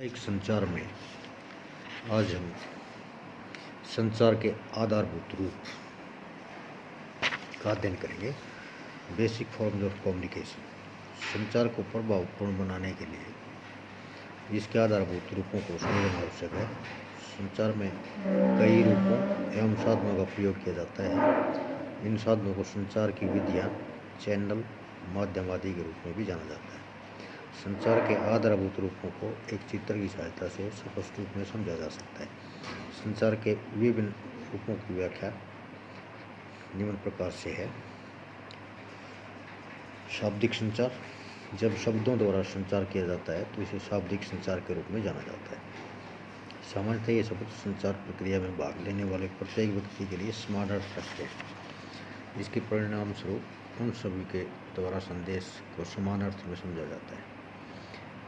एक संचार में आज हम संचार के आधारभूत रूप का अध्ययन करेंगे। Basic forms of communication. संचार को प्रभावपूर्ण बनाने के लिए इसके आधारभूत रूपों को समझना आवश्यक है। संचार में कई रूपों एवं साधनों का प्रयोग किया जाता है। इन साधनों को संचार की विधियाँ, चैनल, माध्यम आदि के रूप में भी जाना जाता है। संचार के आधारभूत रूपों को एक चित्र की सहायता से स्पष्ट रूप में समझा जा सकता है। संचार के विभिन्न रूपों की व्याख्या निम्न प्रकार से है। शाब्दिक संचार। जब शब्दों द्वारा संचार किया जाता है तो इसे शाब्दिक संचार के रूप में जाना जाता है। सामान्यतः ये शब्द संचार प्रक्रिया में भाग लेने वाले प्रत्येक व्यक्ति के लिए समान अर्थ रखते हैं। इसके परिणाम स्वरूप उन सभी के द्वारा संदेश को समान अर्थ में समझा जाता है,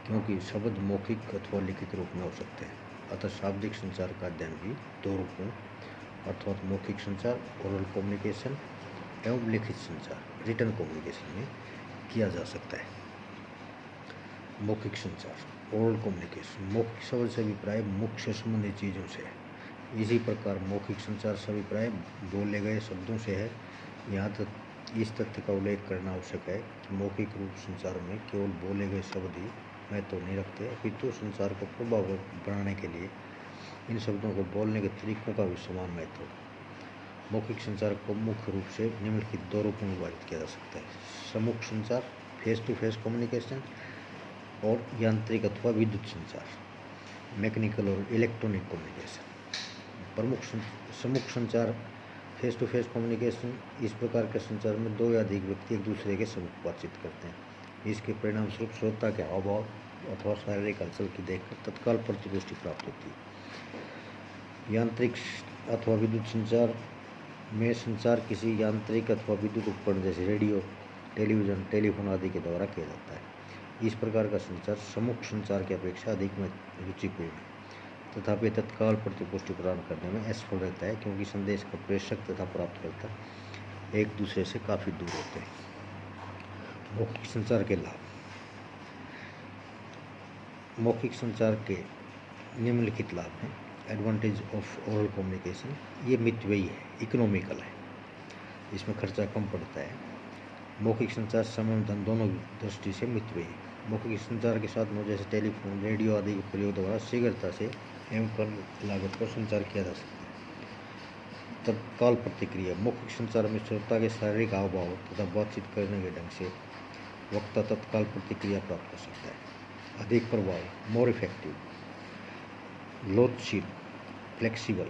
क्योंकि शब्द मौखिक अथवा लिखित रूप में हो सकते हैं। अतः शाब्दिक संचार का अध्ययन भी दो रूपों अर्थात मौखिक संचार ओरल कम्युनिकेशन एवं लिखित संचार रिटन कम्युनिकेशन में किया जा सकता है। मौखिक संचार ओरल कम्युनिकेशन। मौखिक शब्द से अभिप्राय मुख से संबंधित चीज़ों से है। इसी प्रकार मौखिक संचार से अभिप्राय बोले गए शब्दों से है। यहाँ तक इस तथ्य का उल्लेख करना आवश्यक है कि मौखिक रूप संचार में केवल बोले गए शब्द ही महत्व नहीं रखते, अपितु संचार को प्रभावी बनाने के लिए इन शब्दों को बोलने के तरीकों का भी समान महत्व है। मौखिक संचार को मुख्य रूप से निम्नलिखित दो रूपों में विभाजित किया जा सकता है। सम्मुख संचार फेस टू फेस कम्युनिकेशन और यांत्रिक अथवा विद्युत संचार मैकेनिकल और इलेक्ट्रॉनिक कम्युनिकेशन। प्रमुख सम्मुख संचार फेस टू फेस कम्युनिकेशन। इस प्रकार के संचार में दो या अधिक व्यक्ति एक दूसरे के सम्मुख बातचीत करते हैं। इसके परिणाम स्वरूप श्रोता के हावभाव अथवा शारीरिक हलचल की देखकर तत्काल प्रतिपुष्टि प्राप्त होती है। यांत्रिक अथवा विद्युत संचार में संचार किसी यांत्रिक अथवा विद्युत उपकरण जैसे रेडियो, टेलीविज़न, टेलीफोन आदि के द्वारा किया जाता है। इस प्रकार का संचार सम्मुख संचार की अपेक्षा अधिक रुचिपूर्ण है, तथापि तत्काल प्रतिपुष्टि प्रदान करने में असफल रहता है, क्योंकि संदेश का प्रेषक तथा प्राप्तकर्ता एक दूसरे से काफ़ी दूर होते हैं। मौखिक संचार के लाभ। मौखिक संचार के निम्नलिखित लाभ हैं। Advantage of oral communication. ये मितव्ययी है, इकोनॉमिकल है, इसमें खर्चा कम पड़ता है। मौखिक संचार समय एवं धन दोनों दृष्टि से मितव्ययी है। मौखिक संचार के साधनों जैसे टेलीफोन, रेडियो आदि के प्रयोग द्वारा शीघ्रता से एवं कम लागत पर संचार किया जा सकता है। तत्काल प्रतिक्रिया। मौखिक संचार में श्रोता के शारीरिक हाव भाव तथा बातचीत करने के ढंग से वक्ता तत्काल प्रतिक्रिया प्राप्त कर सकता है। अधिक प्रभाव, मोर इफेक्टिव, लोचशील, फ्लेक्सिबल।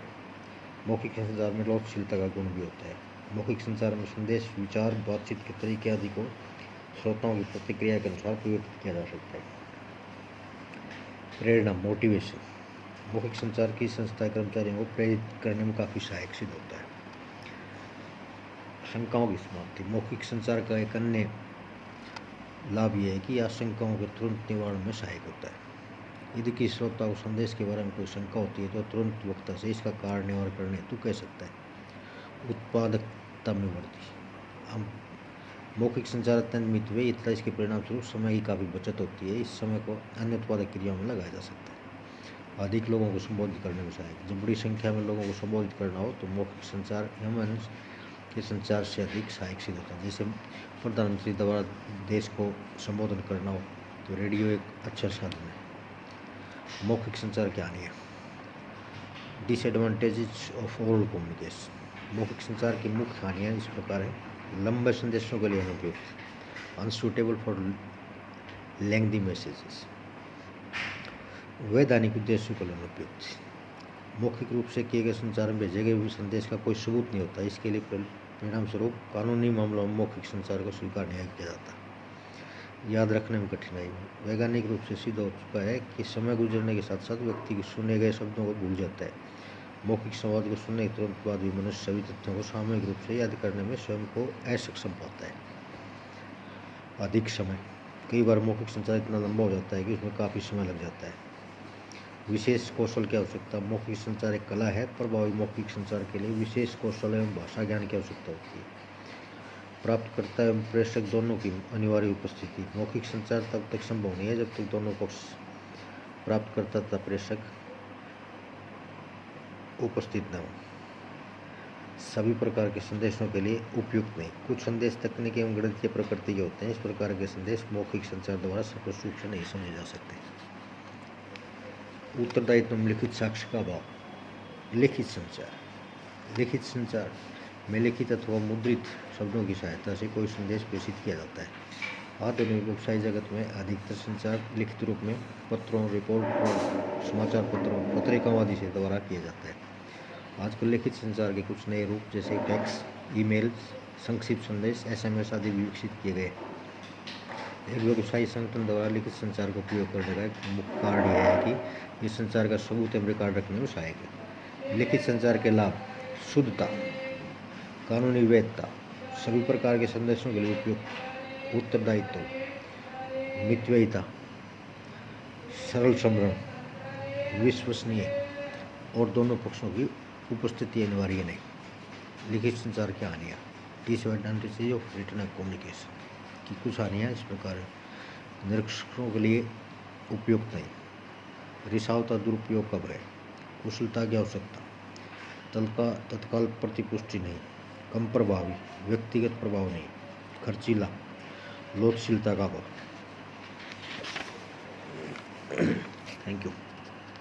मौखिक संचार में लोचशीलता का गुण भी होता है। मौखिक संचार में संदेश, विचार, बातचीत के तरीके आदि को श्रोताओं की प्रतिक्रिया के अनुसार परिवर्तित किया जा सकता है। प्रेरणा, मोटिवेशन। मौखिक संचार की संस्था कर्मचारियों को प्रेरित करने में काफ़ी सहायक सिद्ध होता है। शंकाओं की समाप्ति। मौखिक संचार का एक अन्य लाभ यह है कि आशंकाओं के तुरंत निवारण में सहायक होता है। यदि किसी श्रोता को संदेश के बारे में कोई शंका होती है तो तुरंत वक्ता से इसका कारण निवारण करने हेतु कह सकता है। उत्पादकता में वृद्धि। हम मौखिक संचार अत्यंत मितव्ययी तथा इसके परिणाम स्वरूप समय की काफ़ी बचत होती है। इस समय को अन्य उत्पादक क्रियाओं में लगाया जा सकता है। अधिक लोगों को संबोधित करने में सहायक। जब बड़ी संख्या में लोगों को संबोधित करना हो तो मौखिक संचार ह्यूमन के संचार से अधिक सहायक सिद्ध होता है। जैसे प्रधानमंत्री द्वारा देश को संबोधन करना हो तो रेडियो एक अच्छा साधन है। मौखिक संचार की हानियाँ। Disadvantages of oral communication. मौखिक संचार की मुख्य हानियाँ इस प्रकार है। लंबे संदेशों के लिए अनुपयुक्त, अनसूटेबल फॉर लेंथी मैसेजेस। वैधानिक उद्देश्यों के लिए अनुपयुक्त। मौखिक रूप से किए गए संचार में भेजे गए हुए संदेश का कोई सबूत नहीं होता। इसके लिए परिणाम स्वरूप कानूनी मामलों में मौखिक संचार को स्वीकार नहीं किया जाता। याद रखने में कठिनाई। वैज्ञानिक रूप से सिद्ध हो चुका है कि समय गुजरने के साथ साथ व्यक्ति के सुने गए शब्दों को भूल जाता है। मौखिक संवाद को सुनने के तुरंत बाद भी मनुष्य सभी तथ्यों को सामूहिक रूप से याद करने में स्वयं को असक्षम पाता है। अधिक समय। कई बार मौखिक संचार इतना लंबा हो जाता है कि उसमें काफ़ी समय लग जाता है। विशेष कौशल की आवश्यकता। मौखिक संचार एक कला है। प्रभावी मौखिक संचार के लिए विशेष कौशल एवं भाषा ज्ञान की आवश्यकता होती है। प्राप्तकर्ता एवं प्रेषक दोनों की अनिवार्य उपस्थिति। मौखिक संचार तब तक संभव नहीं है जब तक दोनों पक्ष प्राप्तकर्ता तथा प्रेषक उपस्थित न हो। सभी प्रकार के संदेशों के लिए उपयुक्त नहीं। कुछ संदेश तकनीकी एवं गणितीय प्रकृति के होते हैं। इस प्रकार के संदेश मौखिक संचार द्वारा स्पष्ट रूप से नहीं समझे जा सकते। उत्तरदायित्व में लिखित साक्ष्य का अभाव। लिखित संचार में लिखित अथवा मुद्रित शब्दों की सहायता से कोई संदेश प्रेषित किया जाता है। आधुनिक व्यवसाय जगत में अधिकतर संचार लिखित रूप में पत्रों, रिपोर्ट और समाचार पत्रों, पत्रिकाओं आदि से द्वारा किया जाता है। आजकल लिखित संचार के कुछ नए रूप जैसे टेक्स्ट, ईमेल, संक्षिप्त संदेश, SMS आदि भी विकसित किए गए। एक व्यवसायी संगठन द्वारा लिखित संचार का उपयोग करने का एक मुख्य कारण यह है कि इस संचार का सबूत एवं रिकॉर्ड रखने में सहायक है। लिखित संचार के लाभ: शुद्धता, कानूनी वैधता, सभी प्रकार के संदेशों के लिए उपयुक्त, उत्तरदायित्व, मितव्ययिता, सरल स्मरण, विश्वसनीय और दोनों पक्षों की उपस्थिति अनिवार्य नहीं। लिखित संचार की हानियाँ: डिसएडवांटेजेस ऑफ रिटन कम्युनिकेशन की कुछ हानियाँ इस प्रकार है। निरीक्षकों के लिए उपयुक्त नहीं, रिसावता दुरुपयोग का भय, कुशलता की आवश्यकता, तत्काल प्रतिपुष्टि नहीं, कम प्रभावी, व्यक्तिगत प्रभाव नहीं, खर्चीला, लोचशीलता का अभाव। Thank you.